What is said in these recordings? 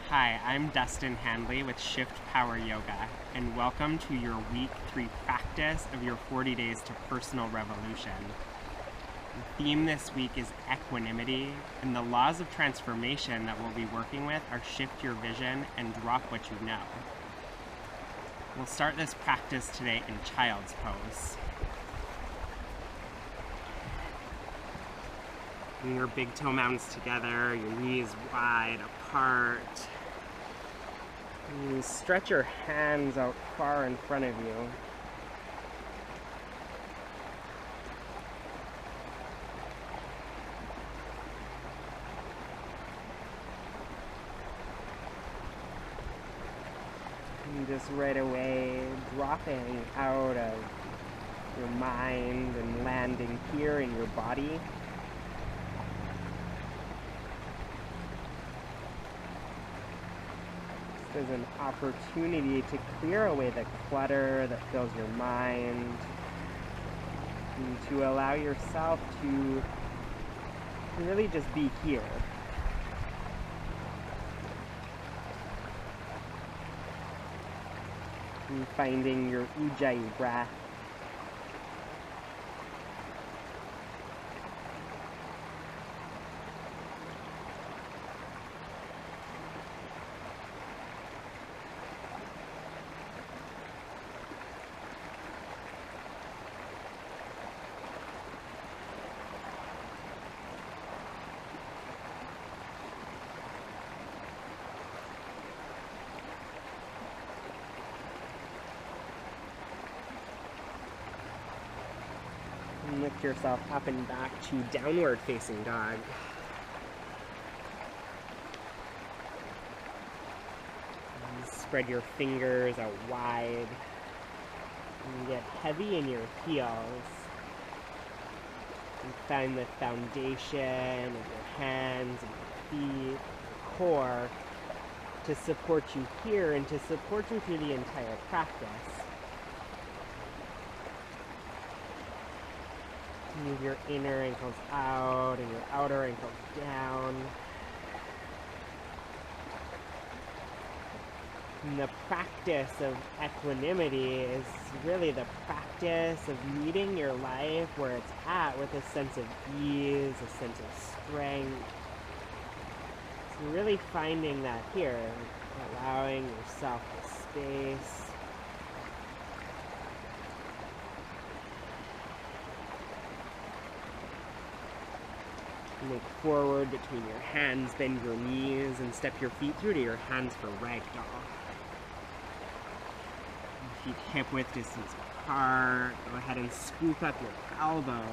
Hi, I'm Dustin Handley with Shift Power Yoga, and welcome to your Week 3 practice of your 40 Days to Personal Revolution. The theme this week is equanimity, and the laws of transformation that we'll be working with are shift your vision and drop what you know. We'll start this practice today in child's pose. Bring your big toe mountains together, your knees wide apart. And stretch your hands out far in front of you. And just right away, dropping out of your mind and landing here in your body. As an opportunity to clear away the clutter that fills your mind and to allow yourself to really just be here. And finding your ujjayi breath. And lift yourself up and back to downward facing dog. And spread your fingers out wide. And get heavy in your heels. And find the foundation of your hands and your feet, your core, to support you here and to support you through the entire practice. Move your inner ankles out and your outer ankles down. And the practice of equanimity is really the practice of meeting your life where it's at with a sense of ease, a sense of strength. So really finding that here, allowing yourself the space. Look forward between your hands, bend your knees, and step your feet through to your hands for ragdoll. Feet hip-width distance apart. Go ahead and scoop up your elbows.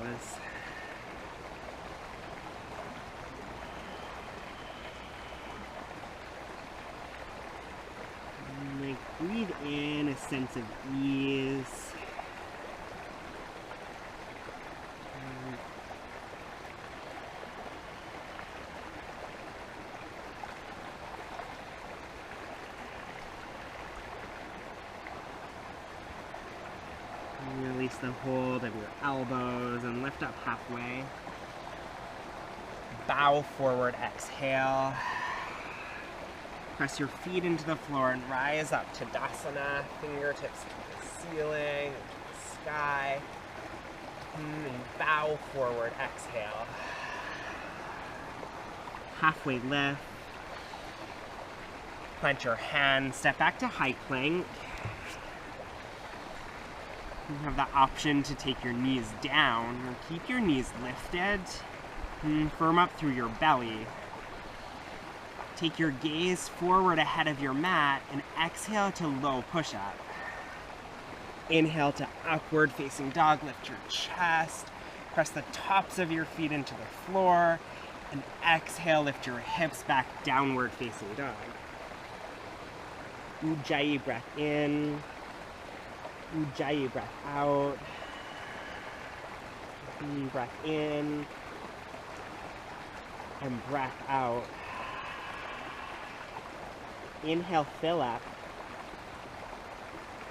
And breathe in a sense of ease. Release the hold of your elbows and lift up halfway. Bow forward, exhale. Press your feet into the floor and rise up to Tadasana. Fingertips to the ceiling, to the sky. And bow forward, exhale. Halfway lift. Plant your hands, step back to high plank. You have the option to take your knees down or keep your knees lifted and firm up through your belly. Take your gaze forward ahead of your mat and exhale to low push-up. Inhale to upward facing dog, lift your chest, press the tops of your feet into the floor, and exhale, lift your hips back, downward facing dog. Ujjayi breath in. Ujjayi breath out. Breath in. And breath out. Inhale, fill up.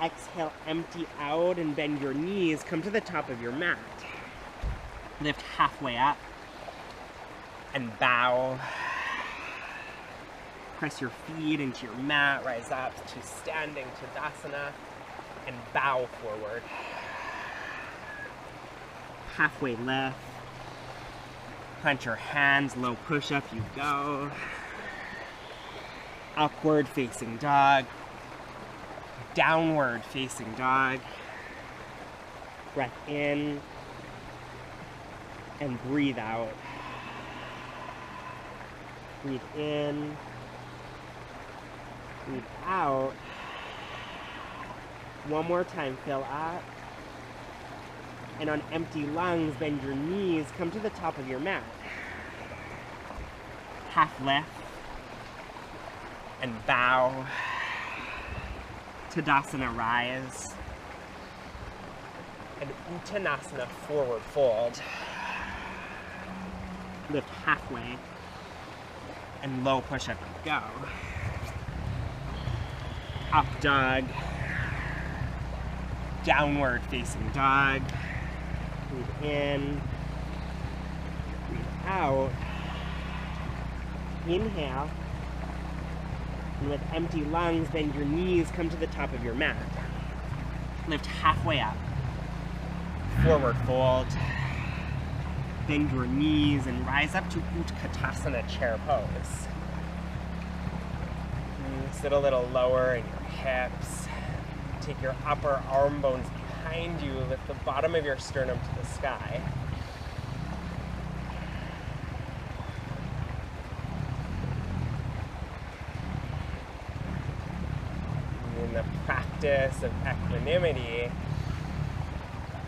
Exhale, empty out and bend your knees. Come to the top of your mat. Lift halfway up. And bow. Press your feet into your mat, rise up to standing Tadasana, and bow forward. Halfway lift. Plant your hands, low push-up, you go. Upward facing dog. Downward facing dog. Breath in. And breathe out. Breathe in. Breathe out. One more time, fill up. And on empty lungs, bend your knees, come to the top of your mat. Half lift. And bow. Tadasana, rise. And Uttanasana, forward fold. Lift halfway. And low push-up, go. Up dog. Downward facing dog. Breathe in. Breathe out. Inhale. And with empty lungs, bend your knees, come to the top of your mat. Lift halfway up. Forward fold. Bend your knees and rise up to Utkatasana, chair pose. Sit a little lower in your hips. Take your upper arm bones behind you. Lift the bottom of your sternum to the sky. In the practice of equanimity,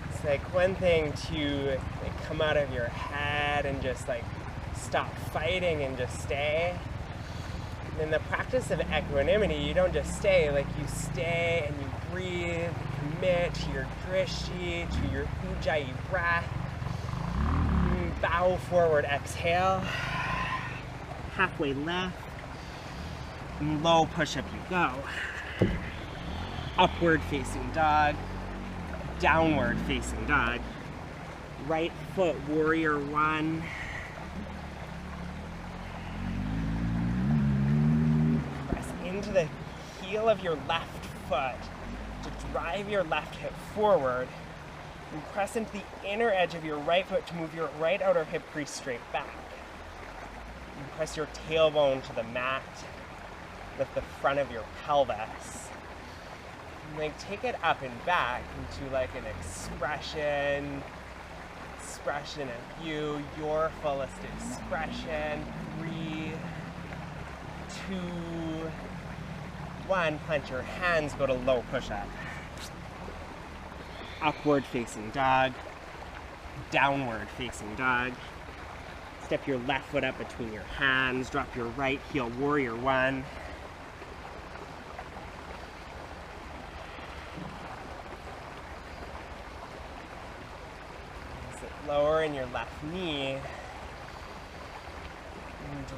it's like one thing to come out of your head and just stop fighting and just stay. In the practice of equanimity, you don't just stay, you stay and you breathe, commit to your drishti, to your ujjayi breath. Bow forward, exhale. Halfway lift. And low push-up you go. Upward facing dog. Downward facing dog. Right foot, warrior one. Into the heel of your left foot to drive your left hip forward, and press into the inner edge of your right foot to move your right outer hip crease straight back. And press your tailbone to the mat, lift the front of your pelvis, and then take it up and back into an expression of you, your fullest expression. 3, 2, 1, plant your hands, go to low push-up. Upward facing dog, downward facing dog. Step your left foot up between your hands, drop your right heel, warrior one. Sit lower in your left knee.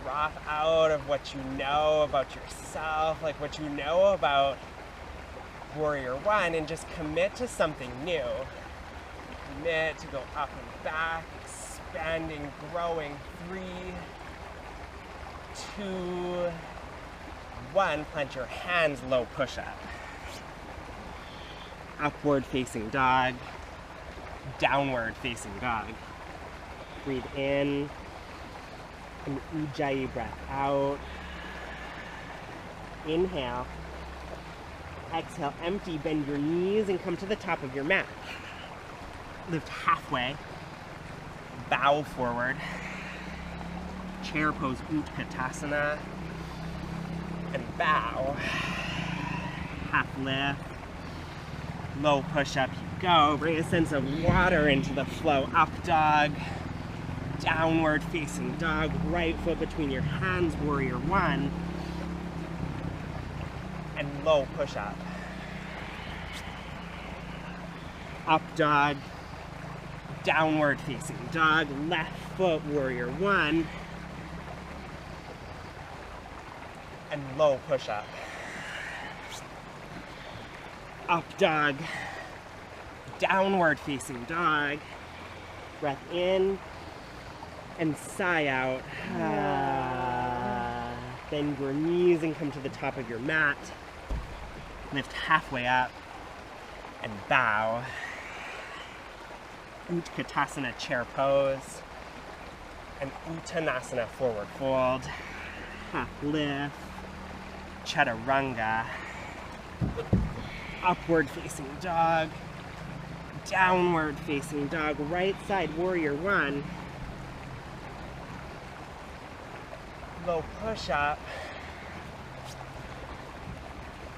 Drop out of what you know about yourself, what you know about warrior one, and just commit to something new. Commit to go up and back, expanding, growing. 3, 2, 1. Plant your hands, low push-up. Upward facing dog, downward facing dog. Breathe in. And ujjayi breath out. Inhale. Exhale, empty, bend your knees and come to the top of your mat. Lift halfway. Bow forward. Chair pose, Utkatasana. And bow. Half lift. Low push-up you go. Bring a sense of water into the flow. Up dog. Downward facing dog, right foot between your hands, warrior one. And low push-up. Up dog, downward facing dog, left foot, warrior one. And low push-up. Up dog, downward facing dog. Breath in. And sigh out. Bend your knees and come to the top of your mat. Lift halfway up and bow. Utkatasana chair pose. And Uttanasana forward fold. Half lift. Chaturanga. Upward facing dog. Downward facing dog. Right side warrior one. Low push up.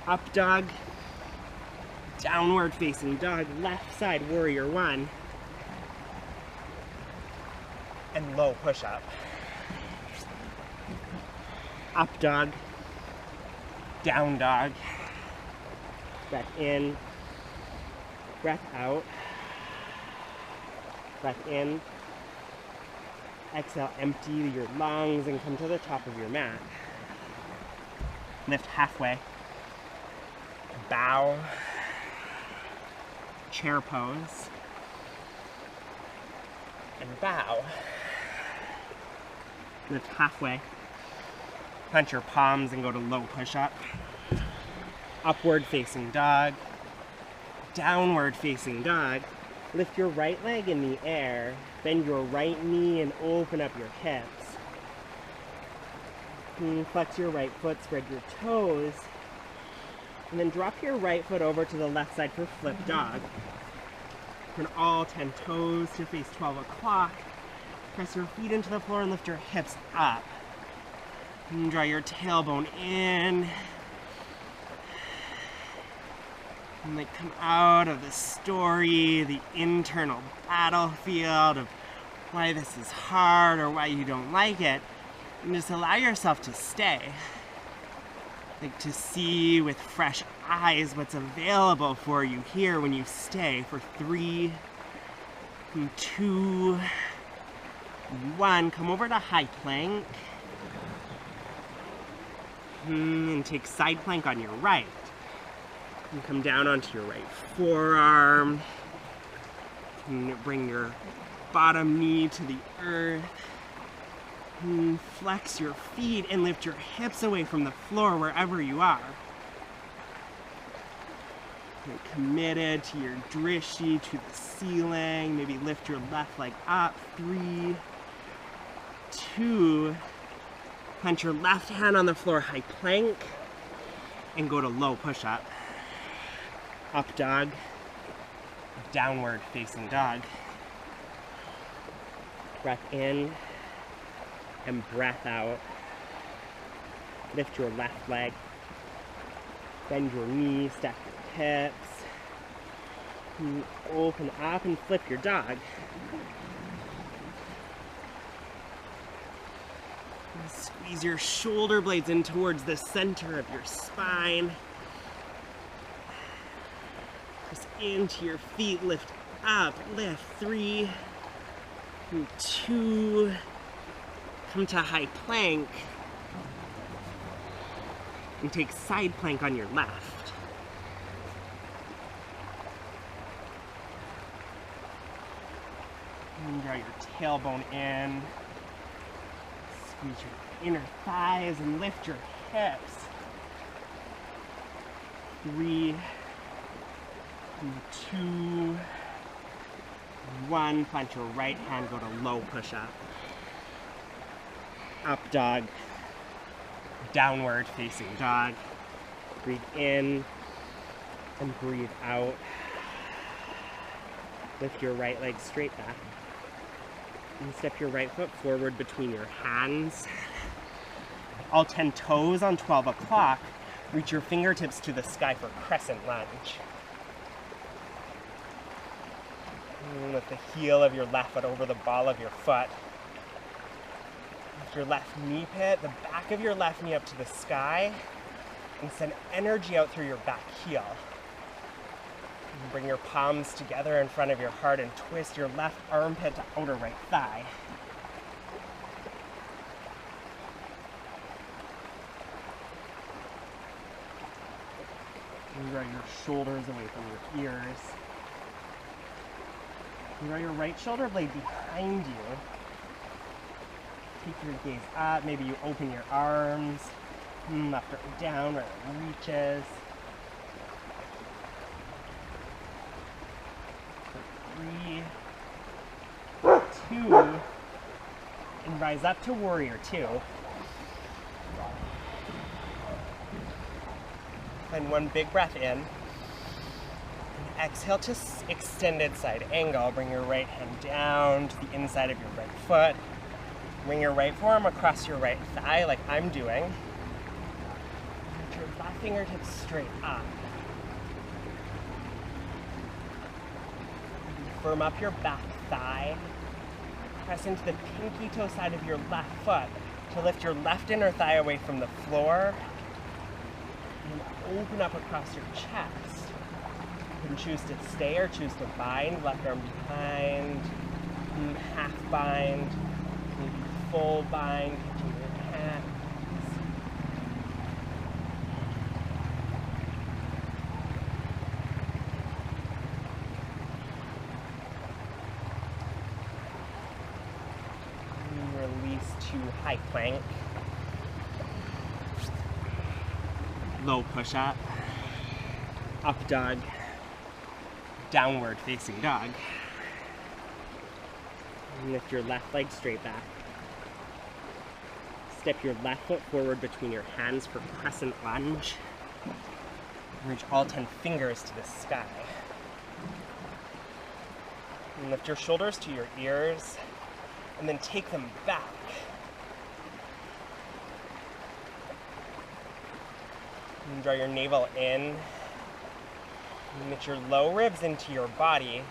Up dog. Downward facing dog. Left side warrior one. And low push up. Up dog. Down dog. Breath in. Breath out. Breath in. Exhale, empty your lungs and come to the top of your mat. Lift halfway. Bow. Chair pose. And bow. Lift halfway. Punch your palms and go to low push-up. Upward facing dog. Downward facing dog. Lift your right leg in the air. Bend your right knee and open up your hips. Flex your right foot, spread your toes. And then drop your right foot over to the left side for flip dog. Turn all 10 toes to face 12 o'clock. Press your feet into the floor and lift your hips up. And draw your tailbone in. And like come out of the story, the internal battlefield of why this is hard or why you don't like it. And just allow yourself to stay. Like to see with fresh eyes what's available for you here when you stay for 3, 2, 1. Come over to high plank. And take side plank on your right. And come down onto your right forearm. And bring your bottom knee to the earth. And flex your feet and lift your hips away from the floor wherever you are. You're committed to your drishti, to the ceiling. Maybe lift your left leg up. 3, 2. Plant your left hand on the floor, high plank. And go to low push-up. Up dog. Downward facing dog. Breath in. And breath out. Lift your left leg. Bend your knee, stack your hips. And open up and flip your dog. And squeeze your shoulder blades in towards the center of your spine. Press into your feet, lift up, lift. 3, 2, come to high plank. And take side plank on your left. And draw your tailbone in. Squeeze your inner thighs and lift your hips. 3, 2, 1. Plant your right hand, go to low push-up. Up dog. Downward facing dog. Breathe in and breathe out. Lift your right leg straight back. And step your right foot forward between your hands. All 10 toes on 12 o'clock. Reach your fingertips to the sky for crescent lunge. And lift the heel of your left foot over the ball of your foot. Lift your left knee pit, the back of your left knee up to the sky, and send energy out through your back heel. And bring your palms together in front of your heart and twist your left armpit to outer right thigh. And draw your shoulders away from your ears. And draw your right shoulder blade behind you. Keep your gaze up. Maybe you open your arms. Left arm down, right arm reaches. For 3, 2, and rise up to warrior 2. And one big breath in. And exhale to extended side angle. Bring your right hand down to the inside of your right foot. Bring your right forearm across your right thigh like I'm doing. Put your left fingertips straight up. Firm up your back thigh. Press into the pinky toe side of your left foot to lift your left inner thigh away from the floor. And open up across your chest. You can choose to stay or choose to bind. Left arm behind, half bind, maybe full bind, catching your hands. And release to high plank. Low push-up, up dog, downward facing dog. And lift your left leg straight back. Step your left foot forward between your hands for crescent lunge. Reach all 10 fingers to the sky. And lift your shoulders to your ears, and then take them back. And draw your navel in. And knit your low ribs into your body.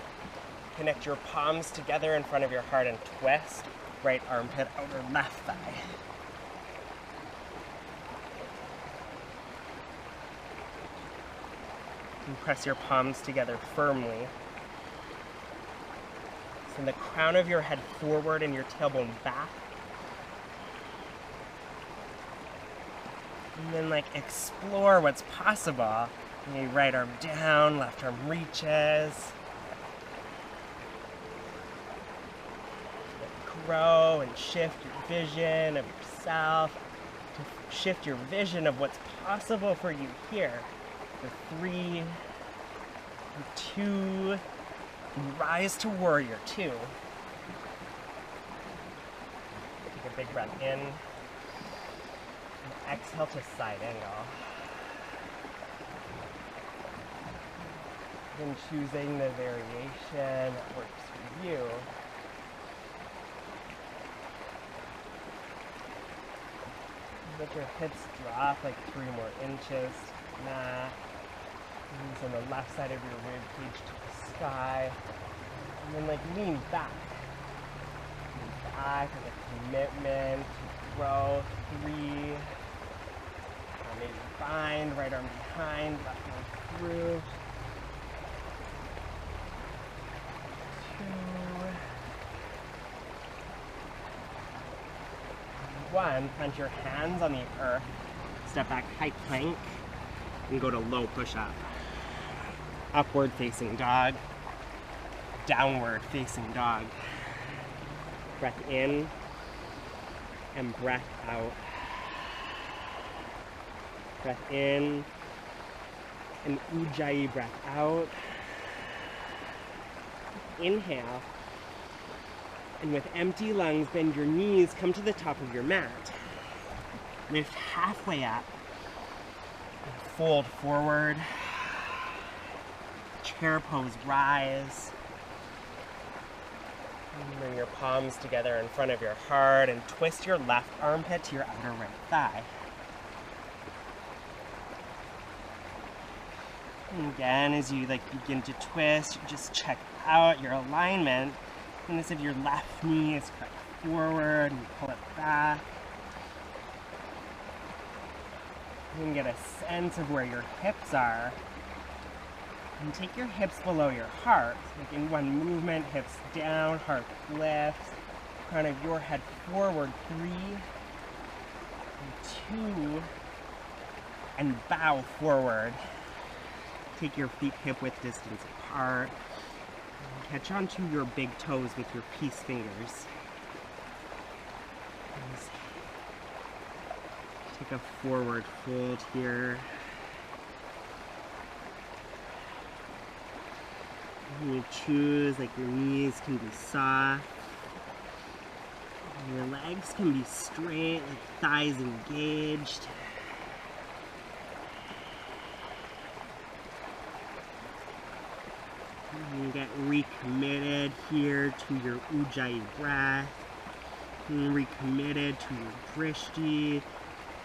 Connect your palms together in front of your heart and twist. Right armpit, outer left thigh. And press your palms together firmly. Send the crown of your head forward and your tailbone back. And then explore what's possible. Maybe right arm down, left arm reaches. Grow and shift your vision of yourself. To shift your vision of what's possible for you here. For 3, 2, and rise to warrior 2. Take a big breath in. And exhale to side angle. Then choosing the variation that works for you. Let your hips drop 3 more inches. Mat. Knees on the left side of your rib cage to the sky. And then lean back. Lean back with a commitment to growth. 3. Maybe bind, right arm behind, left arm through. 2. 1. Plant your hands on the earth. Step back, high plank, and go to low push-up. Upward facing dog. Downward facing dog. Breath in and breath out. Breath in and Ujjayi breath out. Inhale. And with empty lungs, bend your knees, come to the top of your mat. Lift halfway up. And fold forward. Chair pose, rise. And bring your palms together in front of your heart and twist your left armpit to your outer right thigh. And again, as you begin to twist, just check out your alignment. Notice if your left knee is cut forward and pull it back. You can get a sense of where your hips are. And take your hips below your heart. In one movement, hips down, heart lifts. Crown of your head forward. 3, 2, and bow forward. Take your feet hip-width distance apart. Catch onto your big toes with your peace fingers. Take a forward fold here. You choose, like your knees can be soft. Your legs can be straight, like thighs engaged. And get recommitted here to your Ujjayi breath. And recommitted to your drishti.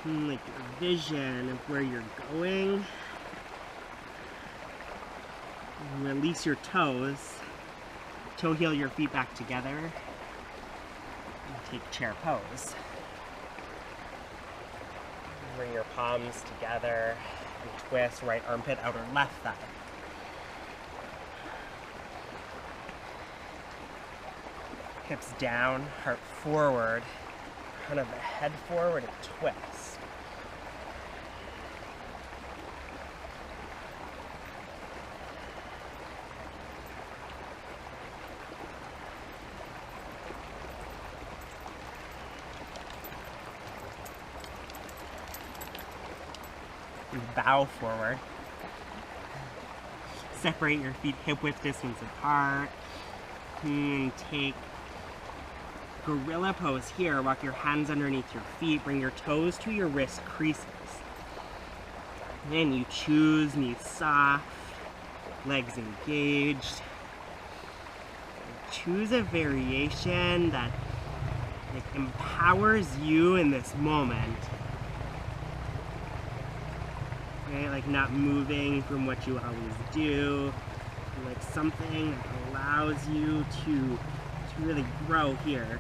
And like your vision of where you're going. And release your toes. Toe heel your feet back together. And take chair pose. Bring your palms together and twist right armpit, outer left thigh. Hips down, heart forward, crown of the head forward and twist. And bow forward. Separate your feet hip width distance apart. And take gorilla pose here. Walk your hands underneath your feet. Bring your toes to your wrist creases. Then you choose knees soft, legs engaged. Choose a variation that empowers you in this moment. Okay, like not moving from what you always do. Like something that allows you to really grow here.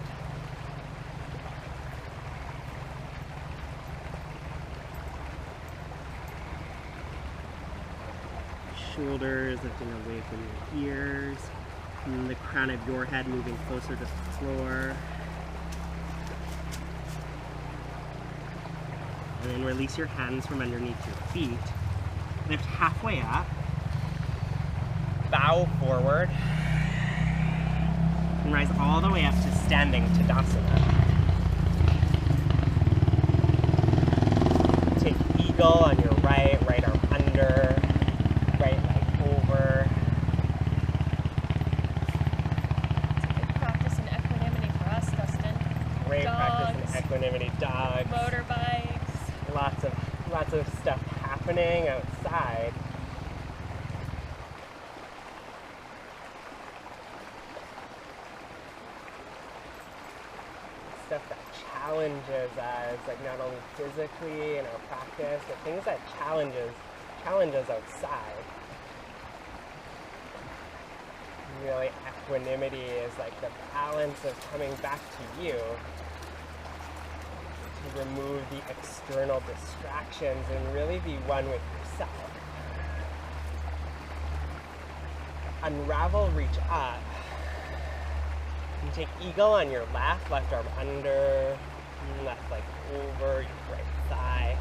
Shoulders lifting away from your ears. And the crown of your head moving closer to the floor. And then release your hands from underneath your feet. Lift halfway up. Bow forward. And rise all the way up to standing Tadasana. Take eagle on your right, right arm under, right leg over. It's a good practice in equanimity for us, Dustin. Great Dogs, practice in equanimity, dogs. motorbikes. Lots of stuff happening outside. Stuff that challenges us, like not only physically in our practice, but things that challenge us outside. Really, equanimity is like the balance of coming back to you, to remove the external distractions and really be one with yourself. Unravel, reach up. You take eagle on your left arm under, left leg over, your right thigh.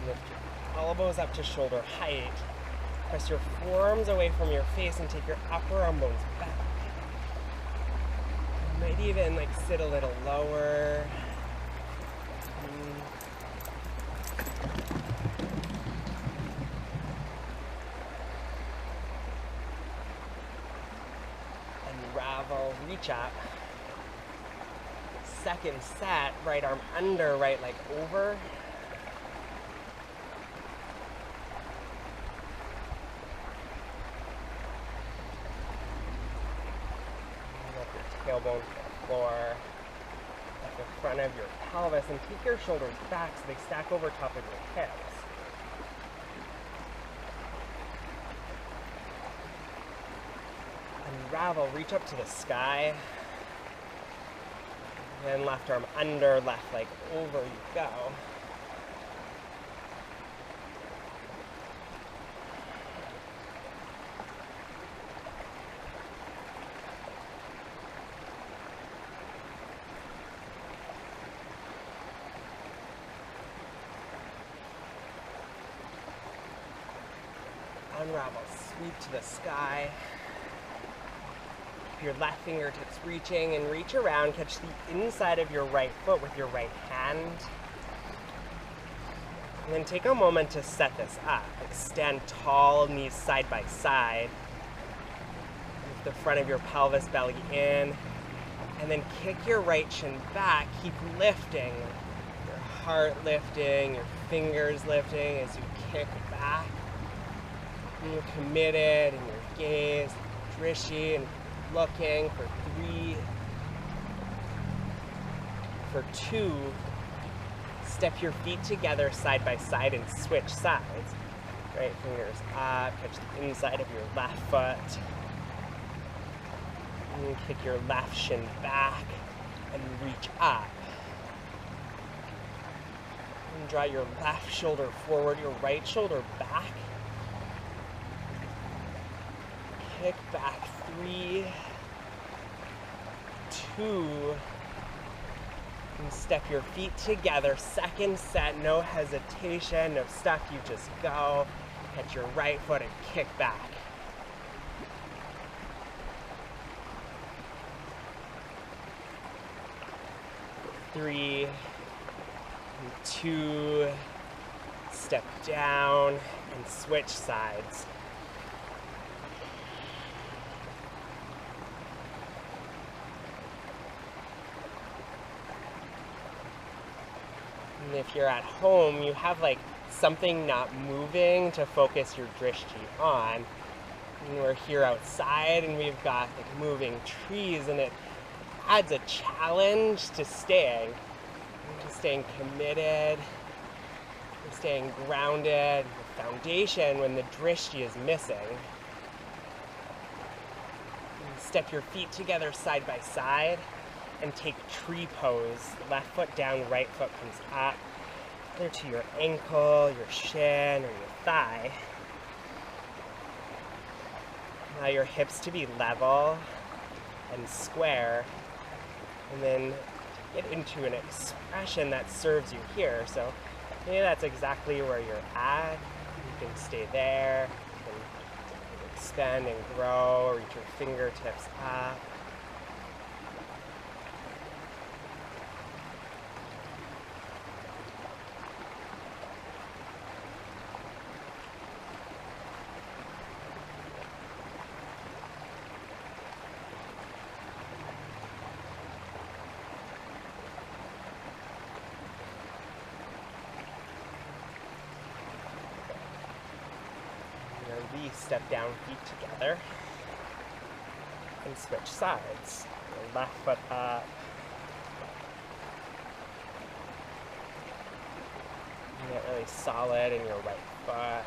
Lift your elbows up to shoulder height. Press your forearms away from your face and take your upper arm bones back. You might even like sit a little lower. Unravel, reach up. Second set, right arm under, right leg over. Tailbone to the floor, at the front of your pelvis, and take your shoulders back so they stack over top of your hips. Unravel, reach up to the sky, then left arm under, left leg over, you go. Unravel, sweep to the sky. Keep your left fingertips reaching and reach around. Catch the inside of your right foot with your right hand. And then take a moment to set this up. Like stand tall, knees side by side. Lift the front of your pelvis, belly in. And then kick your right shin back. Keep lifting. Your heart lifting, your fingers lifting as you kick back. And you're committed in your gaze, drishti, and looking for 3, for 2. Step your feet together side by side and switch sides. Right fingers up, catch the inside of your left foot. And kick your left shin back and reach up. And draw your left shoulder forward, your right shoulder back. Kick back 3, 2, and step your feet together. Second set, no hesitation, no stuff, you just go. Catch your right foot and kick back. 3, 2, step down and switch sides. And if you're at home, you have like something not moving to focus your drishti on. And we're here outside and we've got like moving trees, and it adds a challenge to staying committed, to staying grounded, the foundation when the drishti is missing. And step your feet together side by side and take tree pose. Left foot down, right foot comes up, either to your ankle, your shin, or your thigh. Allow your hips to be level and square, and then get into an expression that serves you here. So maybe that's exactly where you're at. You can stay there, you can expand and grow, reach your fingertips up. Step down, feet together, and switch sides. Your left foot up, and get really solid in your right foot.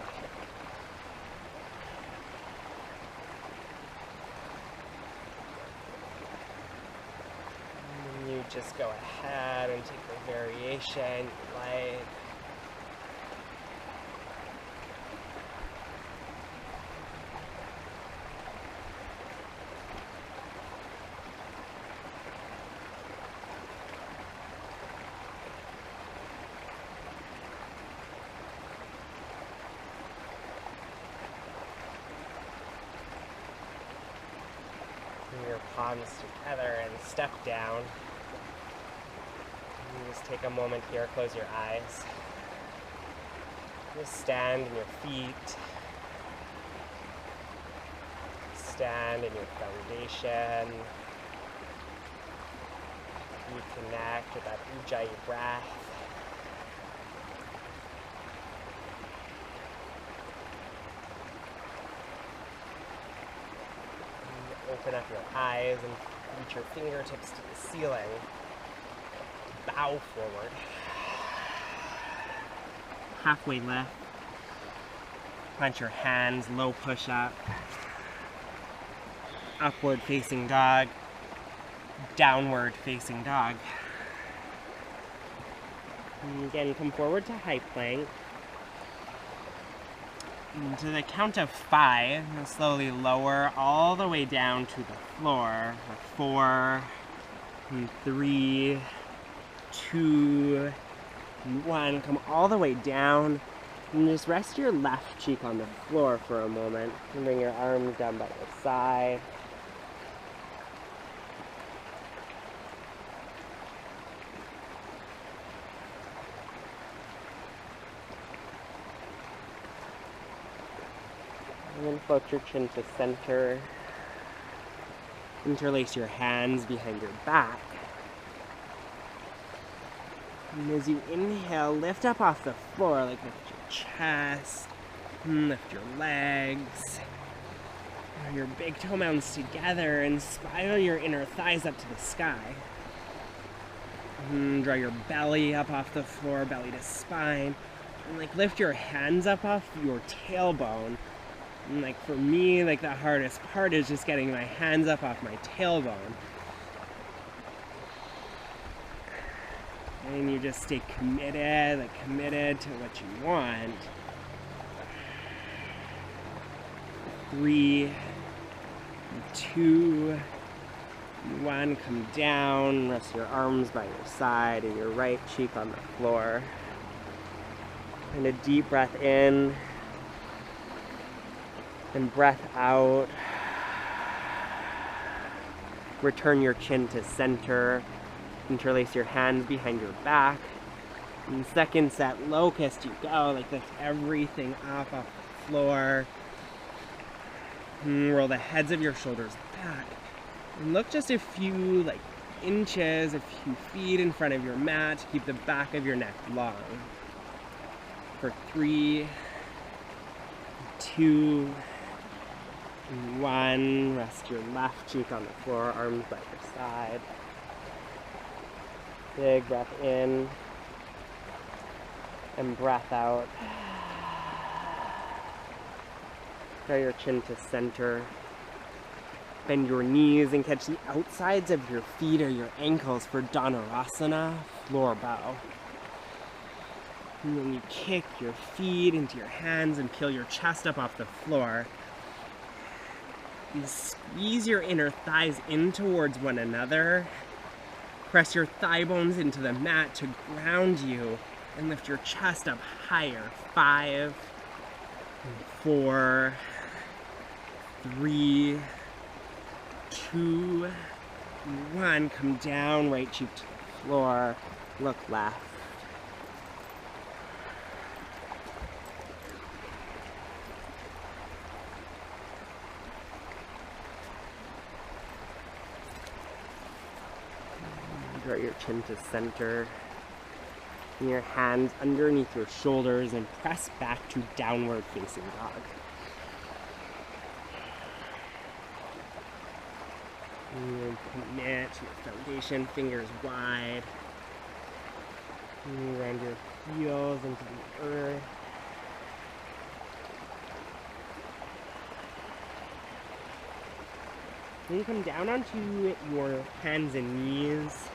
And then you just go ahead and take the variation you like. Your palms together and step down. And just take a moment here, close your eyes. Just stand in your feet. Stand in your foundation. Reconnect with that ujjayi breath. Open up your eyes and reach your fingertips to the ceiling. Bow forward. Halfway lift. Plant your hands, low push up. Upward facing dog. Downward facing dog. And again, come forward to high plank. And to the count of 5, you'll slowly lower all the way down to the floor. 4, 3, 2, 1. Come all the way down. And just rest your left cheek on the floor for a moment. And bring your arms down by your side. And then float your chin to center. Interlace your hands behind your back. And as you inhale, lift up off the floor, like lift your chest, lift your legs, draw your big toe mounds together and spiral your inner thighs up to the sky. Draw your belly up off the floor, belly to spine, and like lift your hands up off your tailbone. And like for me, like the hardest part is just getting my hands up off my tailbone. And you just stay committed, like committed to what you want. 3, 2, 1, come down, rest your arms by your side and your right cheek on the floor. And a deep breath in, and breath out. Return your chin to center. Interlace your hands behind your back. And second set, locust, you go. Like lift everything up off the floor. Roll the heads of your shoulders back. And look just a few inches, a few feet in front of your mat to keep the back of your neck long. For 3, 2, 1. Rest your left cheek on the floor, arms by your side. Big breath in and breath out. Draw your chin to center. Bend your knees and catch the outsides of your feet or your ankles for Dhanurasana, floor bow. And then you kick your feet into your hands and peel your chest up off the floor. And squeeze your inner thighs in towards one another. Press your thigh bones into the mat to ground you and lift your chest up higher. 5, 4, 3, 2, 1. Come down, right cheek to the floor. Look left. Draw your chin to center. And your hands underneath your shoulders and press back to downward facing dog. And commit to your foundation, fingers wide. And round your heels into the earth. Then you come down onto your hands and knees.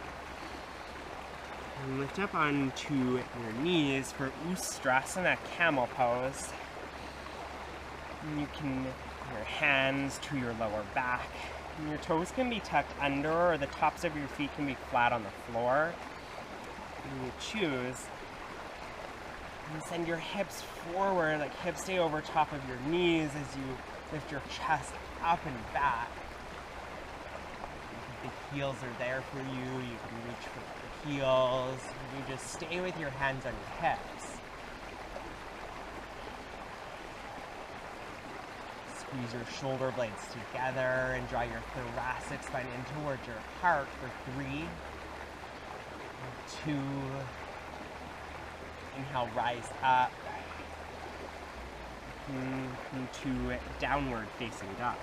And lift up onto your knees for Ustrasana, camel pose. And you can put your hands to your lower back. And your toes can be tucked under, or the tops of your feet can be flat on the floor. And you choose. And send your hips forward, like hips stay over top of your knees as you lift your chest up and back. The heels are there for you. You can reach for the heels. You just stay with your hands on your hips. Squeeze your shoulder blades together and draw your thoracic spine in towards your heart for 3, 2. Inhale, rise up into downward facing dog.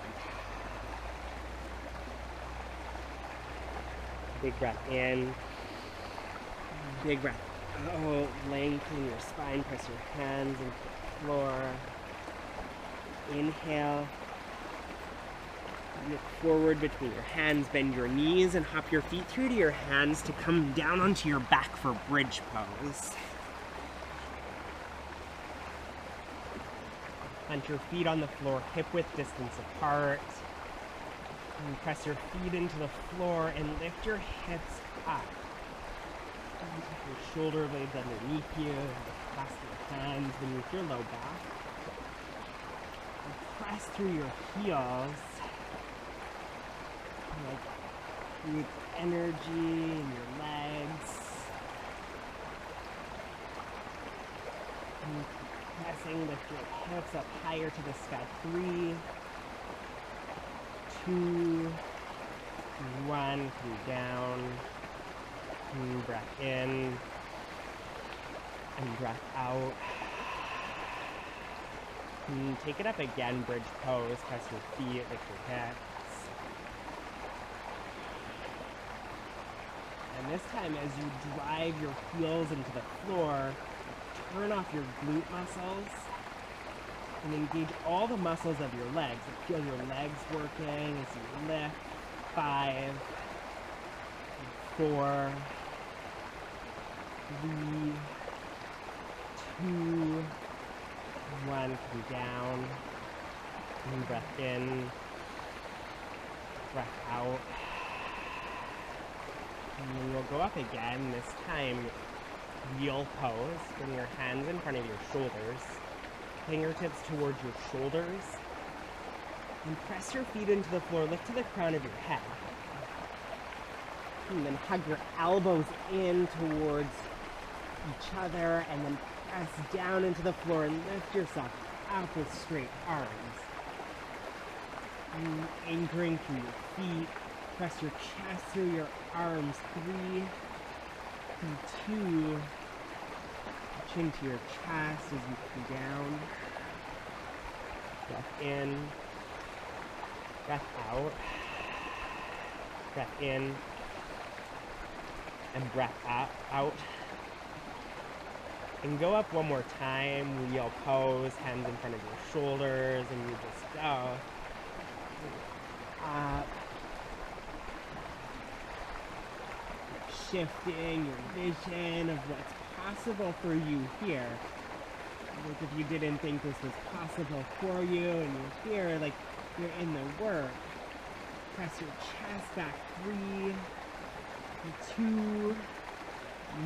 Big breath in. Big breath out. Lengthen your spine. Press your hands into the floor. Inhale. Look forward between your hands. Bend your knees and hop your feet through to your hands to come down onto your back for bridge pose. Plant your feet on the floor, hip width distance apart. And press your feet into the floor and lift your hips up. And your shoulder blades underneath you. Clasp your hands beneath your low back. And press through your heels. With energy in your legs. And Pressing, lift your hips up higher to the sky. 3, 2, 1. Come down. Breath in. And breath out. Take it up again, bridge pose. Press your feet, lift your hips. And this time, as you drive your heels into the floor, turn off your glute muscles and engage all the muscles of your legs. Feel your legs working as you lift. 5, 4, 3, 2, 1. Come down. Breath in. Breath out. And then we'll go up again, this time wheel pose. Bring your hands in front of your shoulders. Fingertips towards your shoulders. And press your feet into the floor. Lift to the crown of your head. And then hug your elbows in towards each other. And then press down into the floor and lift yourself up with straight arms. And anchoring through your feet. Press your chest through your arms. 3, 2. Chin to your chest as you come down. Breath in. Breath out. Breath in. And breath out. And go up one more time. Wheel pose. Hands in front of your shoulders. And you just go up. Shifting your vision of what's possible for you here. Like if you didn't think this was possible for you and you're here, like you're in the work. Press your chest back. 3, 2,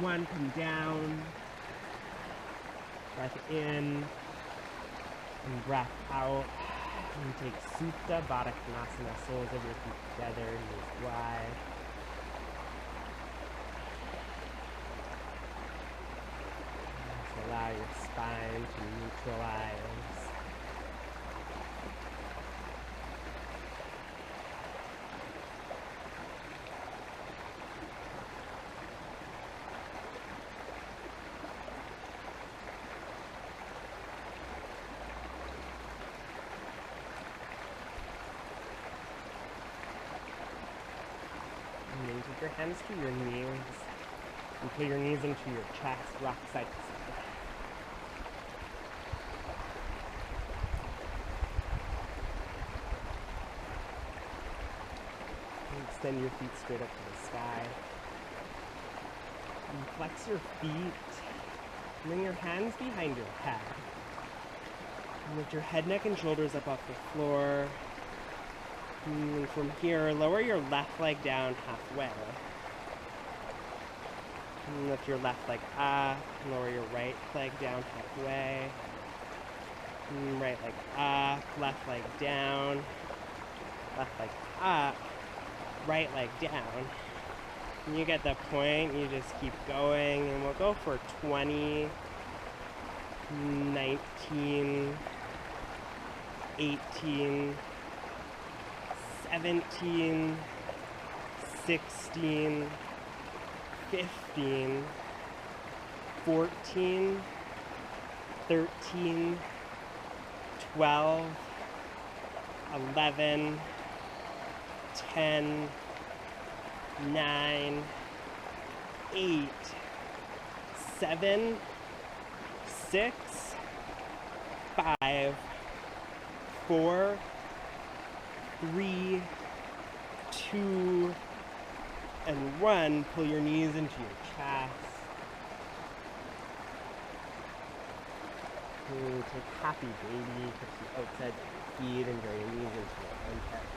1. Come down. Breath in and breath out. And take Supta Baddha Konasana, soles of your feet together, knees wide. Allow your spine to neutralize. And then take your hands to your knees and put your knees into your chest, rock side to side. Extend your feet straight up to the sky. And flex your feet. Bring your hands behind your head. And lift your head, neck, and shoulders up off the floor. And from here, lower your left leg down halfway. And lift your left leg up. Lower your right leg down halfway. And right leg up. Left leg down. Left leg up. Right leg down. And you get the point, you just keep going, and we'll go for 20, 19, 18, 17, 16, 15, 14, 13, 12, 11, 10, 9, 8, 7, 6, 5, 4, 3, 2, and 1. Pull your knees into your chest. And take happy baby, put the outside of your feet and draw your knees into your armpits.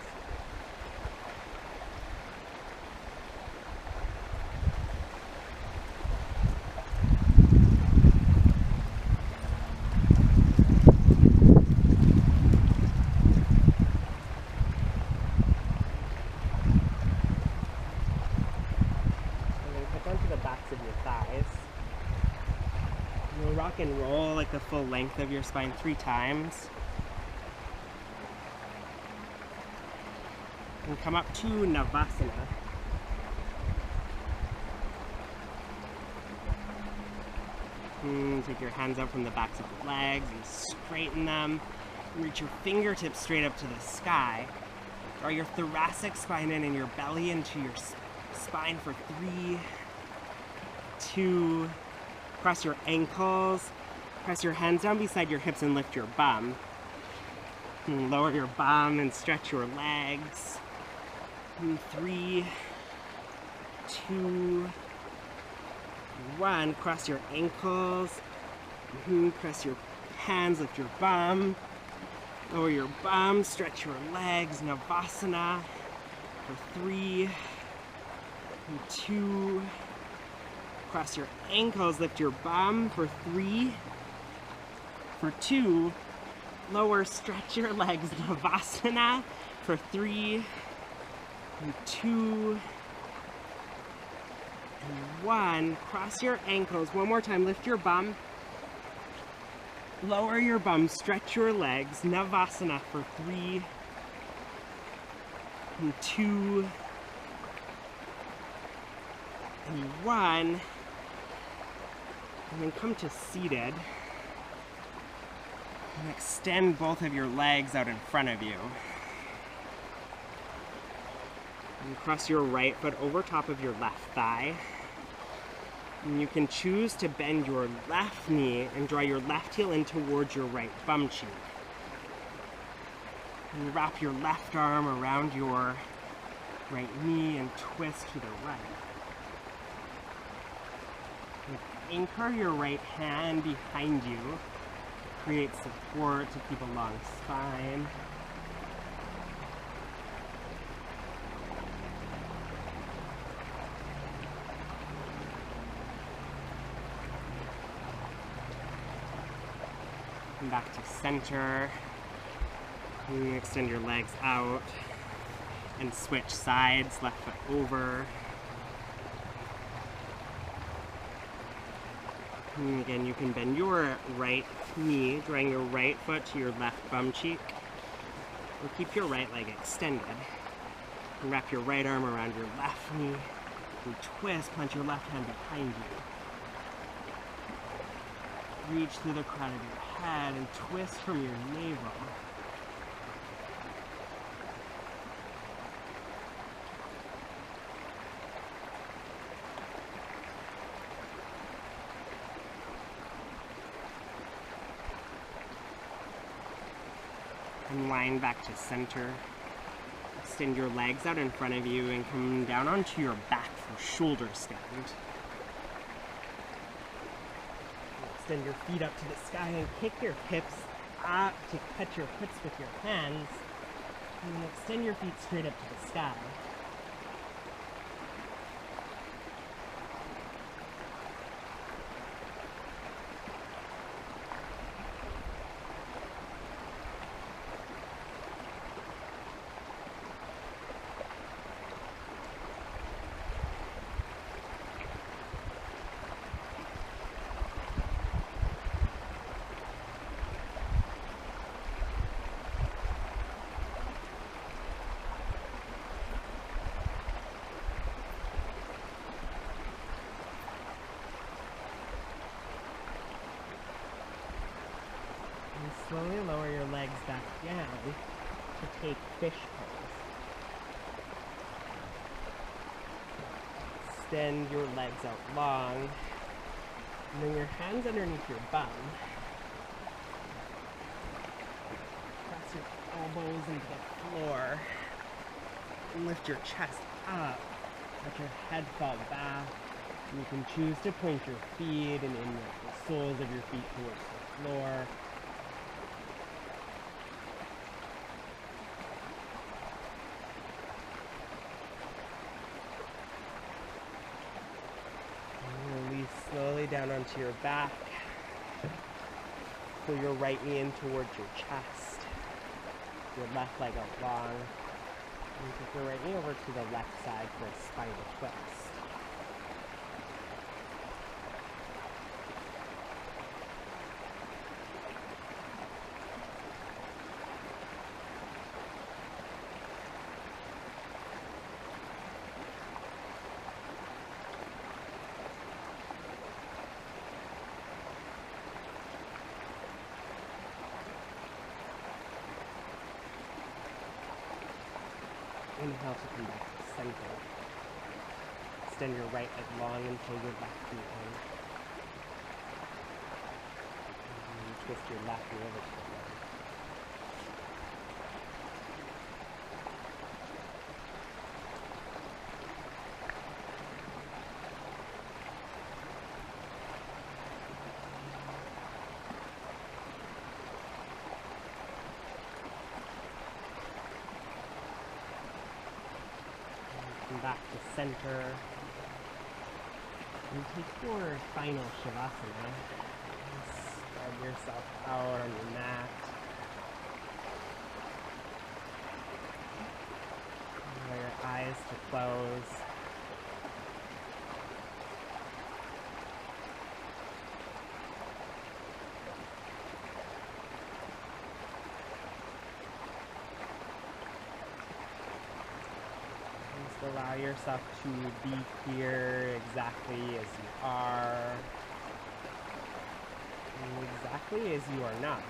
You'll rock and roll like the full length of your spine 3 times. And come up to Navasana. Take your hands up from the backs of the legs and straighten them. Reach your fingertips straight up to the sky. Draw your thoracic spine in and your belly into your spine for 3, 2, cross your ankles, press your hands down beside your hips and lift your bum. Lower your bum and stretch your legs. 3, 2, 1. Cross your ankles. Press your hands, lift your bum. Lower your bum, stretch your legs. Navasana for 3, 2. Cross your ankles, lift your bum for 3, for 2. Lower, stretch your legs. Navasana for 3, 2, 1. Cross your ankles. One more time. Lift your bum. Lower your bum. Stretch your legs. Navasana for 3, 2, 1. And then come to seated. And extend both of your legs out in front of you. And cross your right foot over top of your left thigh. And you can choose to bend your left knee and draw your left heel in towards your right bum cheek. And wrap your left arm around your right knee and twist to the right. And anchor your right hand behind you. Create support to keep a long spine. Come back to center. And extend your legs out. And switch sides, left foot over. And again, you can bend your right knee, drawing your right foot to your left bum cheek. And keep your right leg extended. And wrap your right arm around your left knee. And twist, plant your left hand behind you. Reach through the crown of your head and twist from your navel. And line back to center. Extend your legs out in front of you and come down onto your back for shoulder stand. Extend your feet up to the sky and kick your hips up to catch your hips with your hands. And extend your feet straight up to the sky. Slowly lower your legs back down to take fish pose. Extend your legs out long. And then your hands underneath your bum. Press your elbows into the floor. And lift your chest up. Let your head fall back. And you can choose to point your feet and in the soles of your feet towards the floor. Slowly down onto your back. Pull your right knee in towards your chest. Your left leg out long. And take your right knee over to the left side for a spinal twist. Inhale to come back to center. Extend your right leg long and pull your left knee in. And twist your left knee over to the right. Back to center, and take your final Shavasana. Spread yourself out on your mat. Allow your eyes to close. Allow yourself to be here exactly as you are, and exactly as you are not.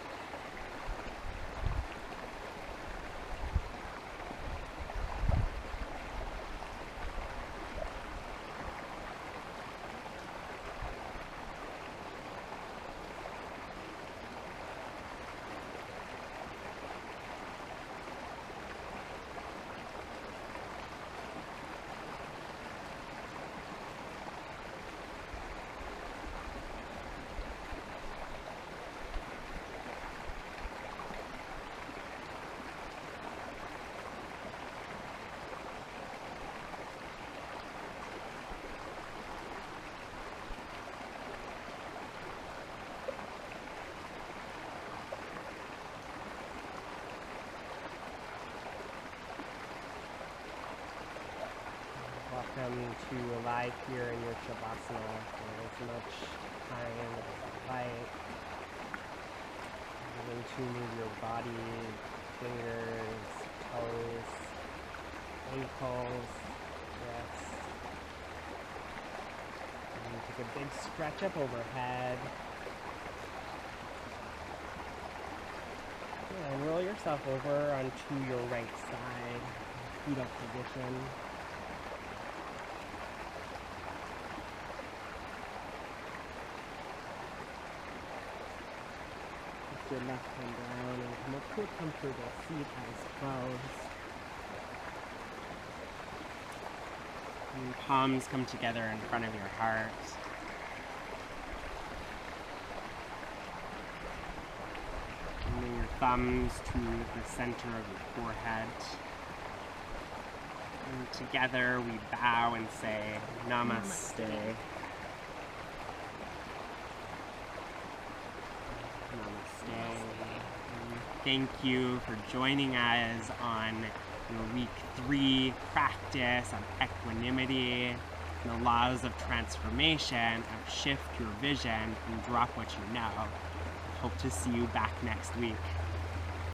Welcome to lie here in your Shavasana for as much time as you like. Begin to move your body, fingers, toes, ankles, wrists. And take a big stretch up overhead. And roll yourself over onto your right side, feet up position. Your left hand down and come up to a comfortable seat, eyes closed. And palms come together in front of your heart. Bring your thumbs to the center of your forehead. And together we bow and say Namaste. Thank you for joining us on your week 3 practice of equanimity and the laws of transformation of shift your vision and drop what you know. Hope to see you back next week.